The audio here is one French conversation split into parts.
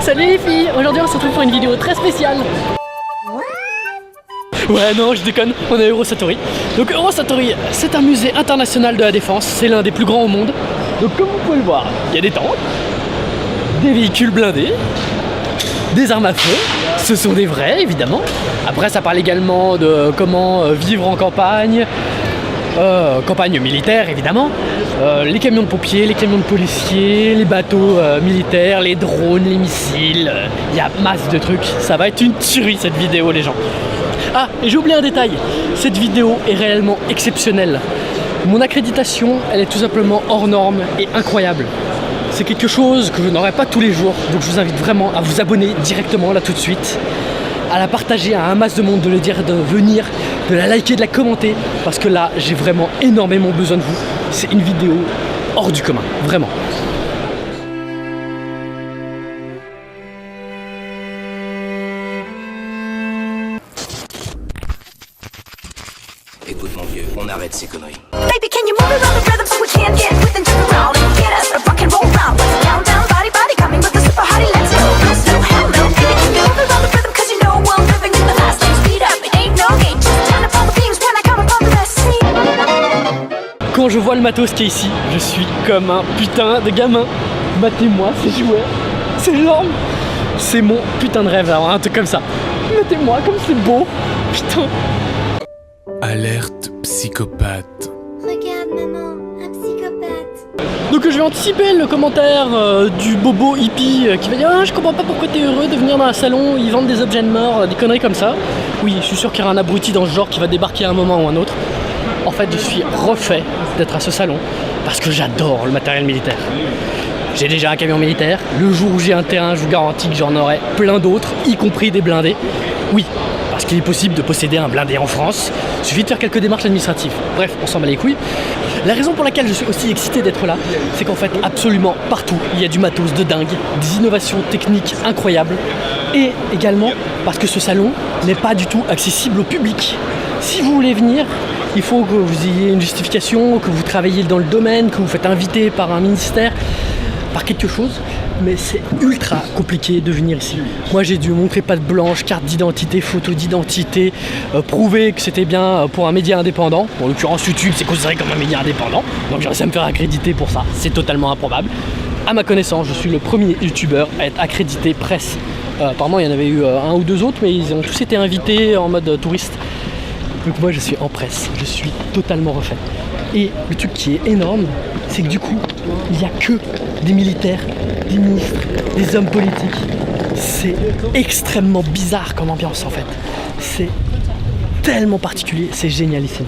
Salut les filles, aujourd'hui on se retrouve pour une vidéo très spéciale. Ouais non je déconne, on est à Eurosatory. Donc Eurosatory c'est un musée international de la défense, c'est l'un des plus grands au monde. Donc comme vous pouvez le voir, il y a des tanks, des véhicules blindés, des armes à feu, ce sont des vrais évidemment. Après ça parle également de comment vivre en campagne, campagne militaire évidemment, les camions de pompiers, les camions de policiers, les bateaux militaires, les drones, les missiles, il y a masse de trucs, ça va être une tuerie cette vidéo les gens. Ah et j'ai oublié un détail, cette vidéo est réellement exceptionnelle. Mon accréditation elle est tout simplement hors norme et incroyable. C'est quelque chose que je n'aurai pas tous les jours, donc je vous invite vraiment à vous abonner directement là tout de suite, à la partager à un masse de monde, de le dire, de venir, de la liker, de la commenter, parce que là j'ai vraiment énormément besoin de vous. C'est une vidéo hors du commun, vraiment. Écoute mon vieux, on arrête ces conneries. Baby, can you move around the rhythm so we can get with and jump around and get us a rock and roll round. Down, down, body, body, coming with the super hottie. Let's go, no, so hell no. Baby, can you move around the rhythm 'cause you know we're living in the fast lane. Speed up, it ain't no game. Just turn up all the beams when I come upon the scene. Quand je vois le matos qui est ici, je suis comme un putain de gamin. Matez-moi ces jouets, c'est énorme. C'est mon putain de rêve, alors, un truc comme ça. Matez-moi comme c'est beau, putain. Alerte psychopathe. Regarde maman, un psychopathe. Donc je vais anticiper le commentaire du bobo hippie qui va dire ah, je comprends pas pourquoi t'es heureux de venir dans un salon, ils vendent des objets de mort, des conneries comme ça. Oui, je suis sûr qu'il y aura un abruti dans ce genre qui va débarquer à un moment ou un autre. En fait, je suis refait d'être à ce salon parce que j'adore le matériel militaire. J'ai déjà un camion militaire, le jour où j'ai un terrain, je vous garantis que j'en aurai plein d'autres, y compris des blindés. Oui, parce qu'il est possible de posséder un blindé en France, il suffit de faire quelques démarches administratives. Bref, on s'en bat les couilles. La raison pour laquelle je suis aussi excité d'être là, c'est qu'en fait, absolument partout, il y a du matos de dingue, des innovations techniques incroyables, et également parce que ce salon n'est pas du tout accessible au public. Si vous voulez venir, il faut que vous ayez une justification, que vous travaillez dans le domaine, que vous faites inviter par un ministère, par quelque chose, mais c'est ultra compliqué de venir ici. Moi j'ai dû montrer patte blanche, carte d'identité, photo d'identité, prouver que c'était bien pour un média indépendant. En l'occurrence YouTube c'est considéré comme un média indépendant, donc j'ai réussi à me faire accréditer pour ça, c'est totalement improbable. À ma connaissance, je suis le premier youtubeur à être accrédité presse. Apparemment il y en avait eu un ou deux autres, mais ils ont tous été invités en mode touriste. Donc moi je suis en presse, je suis totalement refait. Et le truc qui est énorme, c'est que du coup, il n'y a que des militaires, des ministres, des hommes politiques. C'est extrêmement bizarre comme ambiance en fait. C'est tellement particulier, c'est génialissime.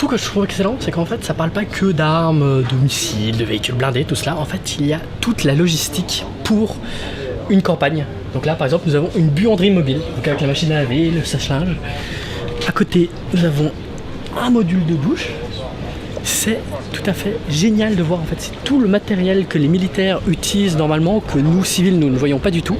Que je trouve excellent, c'est qu'en fait ça parle pas que d'armes, de missiles, de véhicules blindés, tout cela. En fait il y a toute la logistique pour une campagne. Donc là par exemple nous avons une buanderie mobile, donc avec la machine à laver, le sèche-linge. À côté nous avons un module de douche. C'est tout à fait génial de voir en fait, c'est tout le matériel que les militaires utilisent normalement, que nous civils nous ne voyons pas du tout.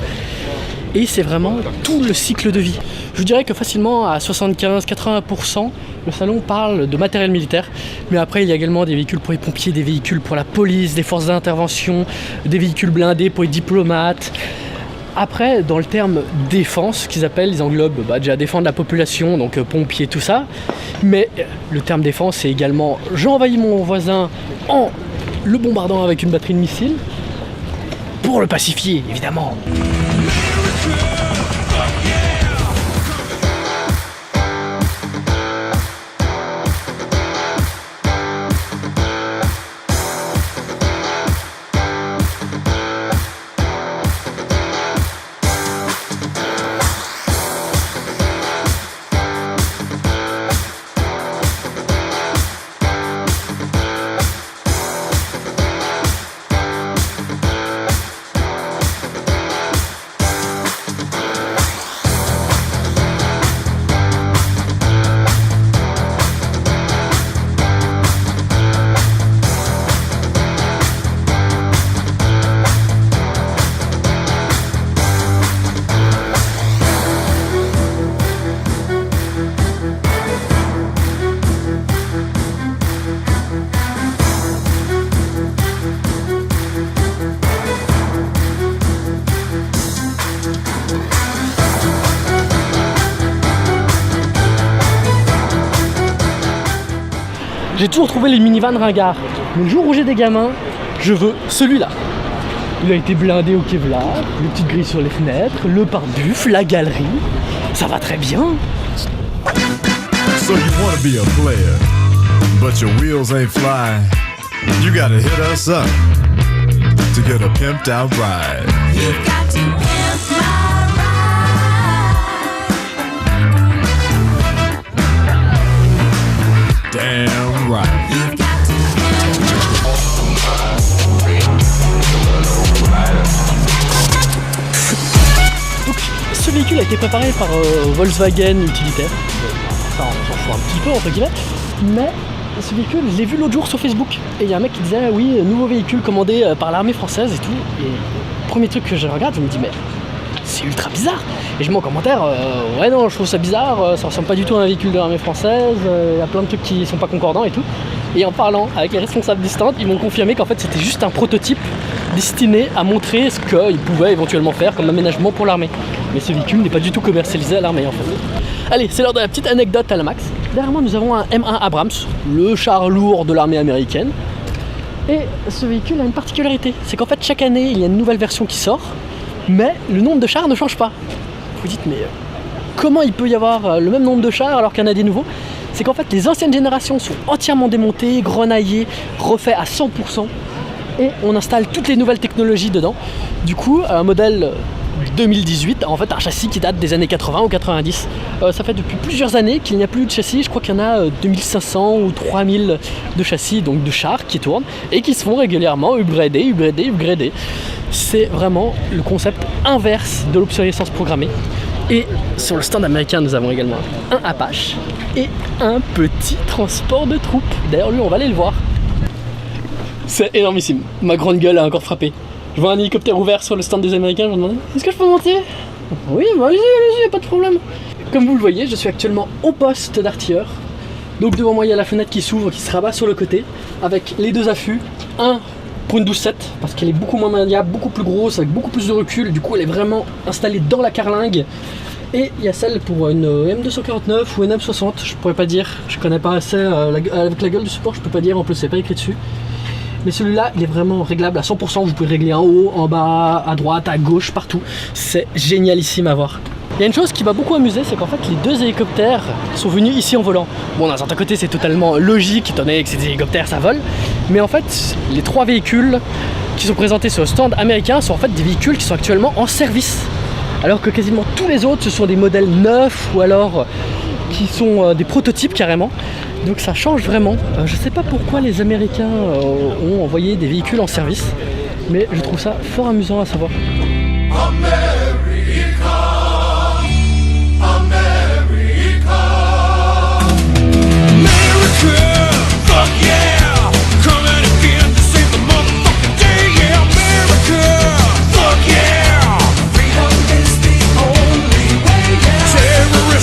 Et c'est vraiment tout le cycle de vie. Je dirais que facilement à 75-80%, le salon parle de matériel militaire. Mais après, il y a également des véhicules pour les pompiers, des véhicules pour la police, des forces d'intervention, des véhicules blindés pour les diplomates. Après, dans le terme défense, qu'ils appellent, ils englobent déjà défendre la population, donc pompiers, tout ça. Mais le terme défense, c'est également j'envahis mon voisin en le bombardant avec une batterie de missiles pour le pacifier, évidemment. J'ai toujours trouvé les minivans ringards. Mais le jour où j'ai des gamins, je veux celui-là. Il a été blindé au Kevlar, les petites grilles sur les fenêtres, le pare-buff, la galerie. Ça va très bien. So you wanna be a player, but your wheels ain't flying. You gotta hit us up to get a pimped out ride. You've got to pimp my ride. Damn right. You've got to pimp Donc ce véhicule a été préparé par Volkswagen utilitaire. Ça on s'en fout un petit peu entre guillemets. Mais ce véhicule, je l'ai vu l'autre jour sur Facebook. Et il y a un mec qui disait ah oui, nouveau véhicule commandé par l'armée française et tout. Et premier truc que je regarde, je me dis mais c'est ultra bizarre. Et je mets en commentaire ouais non je trouve ça bizarre, ça ressemble pas du tout à un véhicule de l'armée française, il y a plein de trucs qui sont pas concordants et tout. Et en parlant avec les responsables du stand, ils m'ont confirmé qu'en fait c'était juste un prototype destiné à montrer ce qu'ils pouvaient éventuellement faire comme aménagement pour l'armée. Mais ce véhicule n'est pas du tout commercialisé à l'armée en fait. Allez, c'est l'heure de la petite anecdote à la max. Derrière moi nous avons un M1 Abrams, le char lourd de l'armée américaine. Et ce véhicule a une particularité, c'est qu'en fait chaque année il y a une nouvelle version qui sort, mais le nombre de chars ne change pas. Vous dites mais comment il peut y avoir le même nombre de chars alors qu'il y en a des nouveaux? C'est qu'en fait les anciennes générations sont entièrement démontées, grenaillées, refait à 100% et on installe toutes les nouvelles technologies dedans. Du coup un modèle 2018, en fait un châssis qui date des années 80 ou 90. Ça fait depuis plusieurs années qu'il n'y a plus de châssis, je crois qu'il y en a 2500 ou 3000 de châssis, donc de chars qui tournent et qui se font régulièrement upgrader. C'est vraiment le concept inverse de l'obsolescence programmée. Et sur le stand américain, nous avons également un Apache et un petit transport de troupes. D'ailleurs, lui, on va aller le voir. C'est énormissime. Ma grande gueule a encore frappé. Je vois un hélicoptère ouvert sur le stand des Américains. Je me demande, est-ce que je peux monter? Oui, bah allez-y, pas de problème. Comme vous le voyez, je suis actuellement au poste d'artilleur. Donc devant moi, il y a la fenêtre qui s'ouvre, qui se rabat sur le côté, avec les deux affûts. Un pour une 12-7, parce qu'elle est beaucoup moins maniable, beaucoup plus grosse, avec beaucoup plus de recul. Du coup, elle est vraiment installée dans la carlingue. Et il y a celle pour une M249 ou une M60, je pourrais pas dire, je connais pas assez, avec la gueule du support, je peux pas dire, en plus c'est pas écrit dessus. Mais celui-là, il est vraiment réglable à 100%, vous pouvez régler en haut, en bas, à droite, à gauche, partout. C'est génialissime à voir. Il y a une chose qui m'a beaucoup amusé, c'est qu'en fait les deux hélicoptères sont venus ici en volant. Bon, d'un certain côté c'est totalement logique, étant donné que c'est des hélicoptères, ça vole. Mais en fait, les trois véhicules qui sont présentés sur le stand américain sont en fait des véhicules qui sont actuellement en service. Alors que quasiment tous les autres, ce sont des modèles neufs ou alors qui sont des prototypes carrément. Donc ça change vraiment. Je sais pas pourquoi les Américains ont envoyé des véhicules en service, mais je trouve ça fort amusant à savoir. Terrorist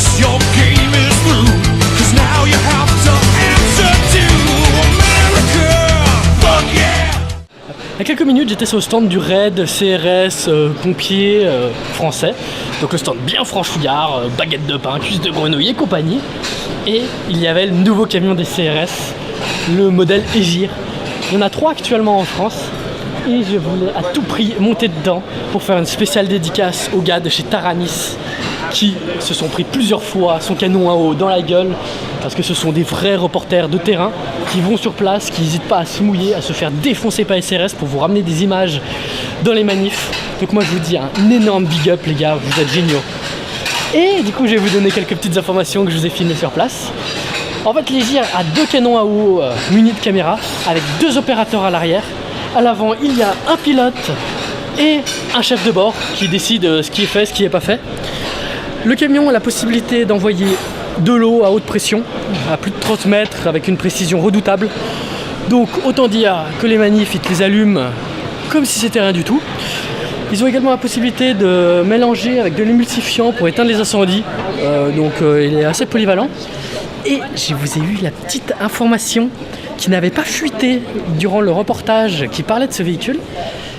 quelques minutes, j'étais sur le stand du RAID CRS pompier français. Donc le stand bien franchouillard, baguette de pain, cuisse de grenouille et compagnie. Et il y avait le nouveau camion des CRS, le modèle Egir. Il y en a 3 actuellement en France. Et je voulais à tout prix monter dedans pour faire une spéciale dédicace aux gars de chez Taranis qui se sont pris plusieurs fois son canon à eau dans la gueule parce que ce sont des vrais reporters de terrain qui vont sur place, qui n'hésitent pas à se mouiller, à se faire défoncer par SRS pour vous ramener des images dans les manifs. Donc moi je vous dis un énorme big up les gars, vous êtes géniaux. Et du coup je vais vous donner quelques petites informations que je vous ai filmées sur place. En fait l'Egir a 2 canons à eau munis de caméras avec 2 opérateurs à l'arrière. À l'avant, il y a un pilote et un chef de bord qui décide ce qui est fait, ce qui n'est pas fait. Le camion a la possibilité d'envoyer de l'eau à haute pression, à plus de 30 mètres, avec une précision redoutable. Donc autant dire que les manifs, ils te les allument comme si c'était rien du tout. Ils ont également la possibilité de mélanger avec de l'émulsifiant pour éteindre les incendies. Il est assez polyvalent. Et je vous ai eu la petite information qui n'avait pas fuité durant le reportage qui parlait de ce véhicule,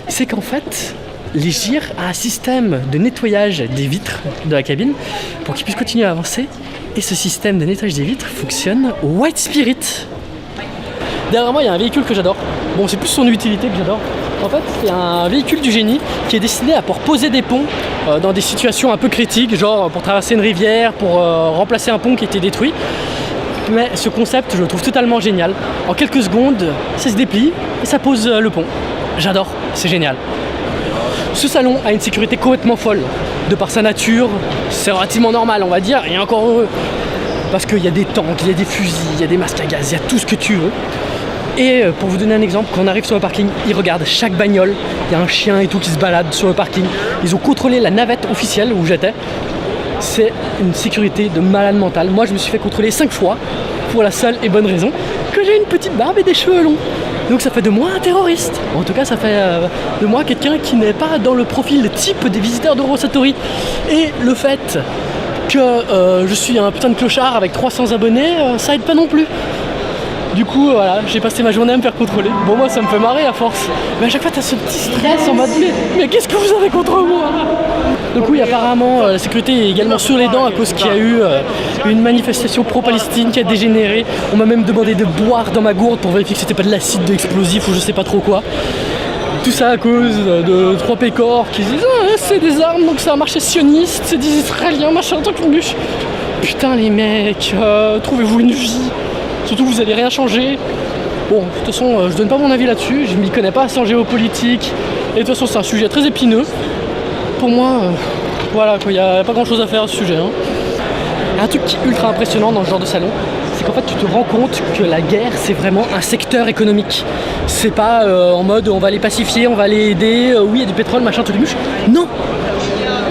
c'est qu'en fait, l'Egir a un système de nettoyage des vitres de la cabine pour qu'il puisse continuer à avancer. Et ce système de nettoyage des vitres fonctionne au White Spirit. Derrière moi, il y a un véhicule que j'adore. Bon, c'est plus son utilité que j'adore. En fait, c'est un véhicule du génie qui est destiné à pouvoir poser des ponts dans des situations un peu critiques, genre pour traverser une rivière, pour remplacer un pont qui était détruit. Mais ce concept, je le trouve totalement génial. En quelques secondes, ça se déplie et ça pose le pont. J'adore, c'est génial. Ce salon a une sécurité complètement folle. De par sa nature, c'est relativement normal, on va dire, et encore heureux. Parce qu'il y a des tanks, il y a des fusils, il y a des masques à gaz, il y a tout ce que tu veux. Et pour vous donner un exemple, quand on arrive sur le parking, ils regardent chaque bagnole. Il y a un chien et tout qui se balade sur le parking. Ils ont contrôlé la navette officielle où j'étais. C'est une sécurité de malade mental. Moi, je me suis fait contrôler 5 fois pour la seule et bonne raison que j'ai une petite barbe et des cheveux longs. Donc ça fait de moi un terroriste. En tout cas, ça fait de moi quelqu'un qui n'est pas dans le profil type des visiteurs d'Eurosatori. Et le fait que je suis un putain de clochard avec 300 abonnés, ça aide pas non plus. Du coup, voilà, j'ai passé ma journée à me faire contrôler. Bon, moi, ça me fait marrer à force. Mais à chaque fois, t'as ce petit stress en mode mais qu'est-ce que vous avez contre moi? Du coup, apparemment, la sécurité est également sur les dents à cause qu'il y a eu une manifestation pro-Palestine qui a dégénéré. On m'a même demandé de boire dans ma gourde pour vérifier que c'était pas de l'acide explosif ou je sais pas trop quoi. Tout ça à cause de 3 pécores qui disent c'est des armes donc c'est un marché sioniste, c'est des Israéliens, machin, truc une bûche. Putain les mecs, trouvez-vous une vie. Surtout vous allez rien changer. Bon, de toute façon, je donne pas mon avis là-dessus, je m'y connais pas assez en géopolitique. Et de toute façon, c'est un sujet très épineux. Pour moi, voilà, il n'y a pas grand-chose à faire à ce sujet. Hein. Un truc qui est ultra impressionnant dans ce genre de salon, c'est qu'en fait, tu te rends compte que la guerre, c'est vraiment un secteur économique. C'est pas en mode on va les pacifier, on va les aider, oui, il y a du pétrole, machin, tout les mouches. Non!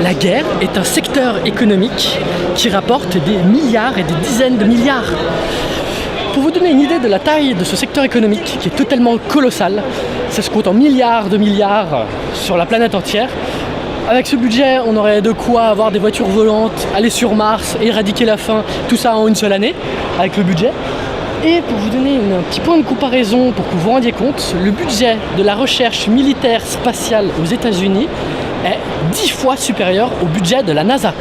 La guerre est un secteur économique qui rapporte des milliards et des dizaines de milliards. Pour vous donner une idée de la taille de ce secteur économique qui est totalement colossal, ça se compte en milliards de milliards sur la planète entière. Avec ce budget, on aurait de quoi avoir des voitures volantes, aller sur Mars, éradiquer la faim, tout ça en une seule année, avec le budget. Et pour vous donner un petit point de comparaison, pour que vous vous rendiez compte, le budget de la recherche militaire spatiale aux États-Unis est 10 fois supérieur au budget de la NASA.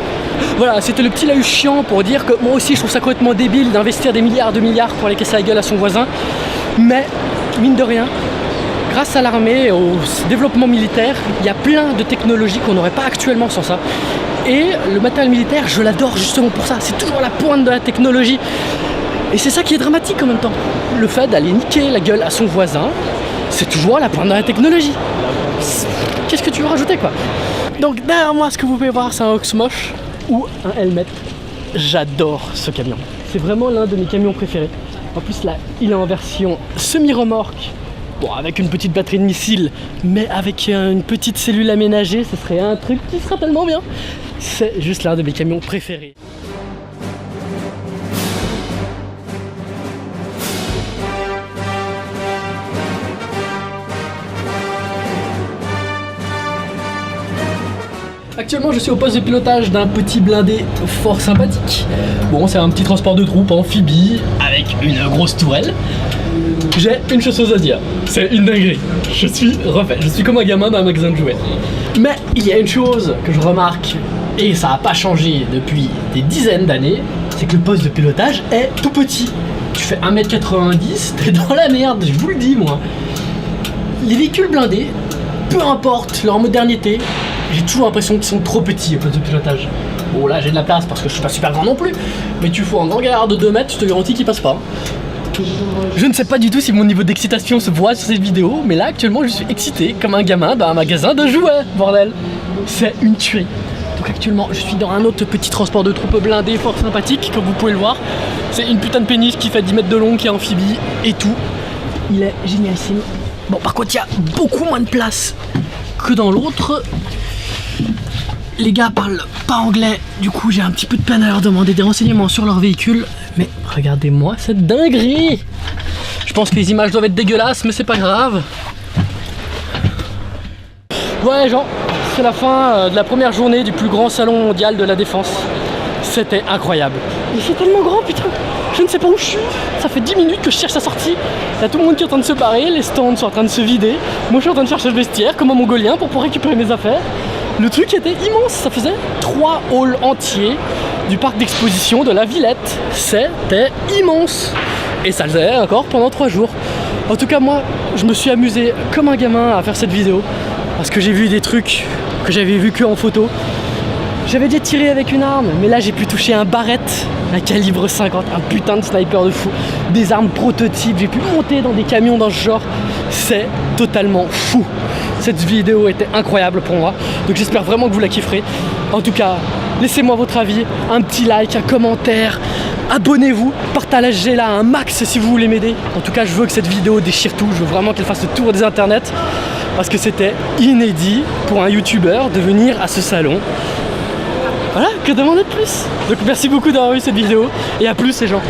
Voilà, c'était le petit laïus chiant pour dire que moi aussi je trouve ça complètement débile d'investir des milliards de milliards pour aller casser la gueule à son voisin. Mais, mine de rien, grâce à l'armée et au développement militaire, il y a plein de technologies qu'on n'aurait pas actuellement sans ça. Et le matériel militaire, je l'adore justement pour ça. C'est toujours la pointe de la technologie. Et c'est ça qui est dramatique en même temps. Le fait d'aller niquer la gueule à son voisin, c'est toujours la pointe de la technologie. Qu'est-ce que tu veux rajouter quoi? Donc derrière moi, ce que vous pouvez voir, c'est un Oxmosh ou un Helmet. J'adore ce camion. C'est vraiment l'un de mes camions préférés. En plus là, il est en version semi-remorque. Bon, avec une petite batterie de missile, mais avec une petite cellule aménagée, ce serait un truc qui serait tellement bien. C'est juste l'un de mes camions préférés. Actuellement, je suis au poste de pilotage d'un petit blindé fort sympathique. Bon, c'est un petit transport de troupes amphibie avec une grosse tourelle. J'ai une chose à dire, c'est une dinguerie. Je suis refait, je suis comme un gamin dans un magasin de jouets. Mais il y a une chose que je remarque, et ça n'a pas changé depuis des dizaines d'années, c'est que le poste de pilotage est tout petit. Tu fais 1m90, t'es dans la merde, je vous le dis moi. Les véhicules blindés, peu importe leur modernité, j'ai toujours l'impression qu'ils sont trop petits au poste de pilotage. Bon là j'ai de la place parce que je suis pas super grand non plus, mais tu fous un grand gaillard de 2 mètres, je te garantis qu'il passe pas. Je ne sais pas du tout si mon niveau d'excitation se voit sur cette vidéo, mais là actuellement je suis excité comme un gamin dans un magasin de jouets, bordel. C'est une tuerie. Donc actuellement je suis dans un autre petit transport de troupes blindé fort sympathique, comme vous pouvez le voir. C'est une putain de péniche qui fait 10 mètres de long, qui est amphibie et tout. Il est génialissime. Bon par contre il y a beaucoup moins de place que dans l'autre. Les gars parlent pas anglais, du coup j'ai un petit peu de peine à leur demander des renseignements sur leur véhicule. Mais regardez-moi cette dinguerie! Je pense que les images doivent être dégueulasses, mais c'est pas grave. Ouais Jean, c'est la fin de la première journée du plus grand salon mondial de la défense. C'était incroyable. Mais c'est tellement grand putain! Je ne sais pas où je suis, ça fait 10 minutes que je cherche la sortie. Il y a tout le monde qui est en train de se barrer, les stands sont en train de se vider. Moi je suis en train de chercher le vestiaire comme un mongolien pour pouvoir récupérer mes affaires. Le truc était immense, ça faisait 3 halls entiers du parc d'exposition de la Villette. C'était immense. Et ça le faisait encore pendant 3 jours. En tout cas moi, je me suis amusé comme un gamin à faire cette vidéo. Parce que j'ai vu des trucs que j'avais vu que en photo. J'avais déjà tiré avec une arme, mais là j'ai pu toucher un Barrett, un calibre 50, un putain de sniper de fou, des armes prototypes, j'ai pu monter dans des camions dans ce genre. C'est totalement fou. Cette vidéo était incroyable pour moi, donc j'espère vraiment que vous la kifferez. En tout cas, laissez-moi votre avis, un petit like, un commentaire, abonnez-vous, partagez-la un max si vous voulez m'aider. En tout cas, je veux que cette vidéo déchire tout, je veux vraiment qu'elle fasse le tour des internets, parce que c'était inédit pour un youtubeur de venir à ce salon. Voilà, que demander de plus? Donc merci beaucoup d'avoir vu cette vidéo, et à plus les gens.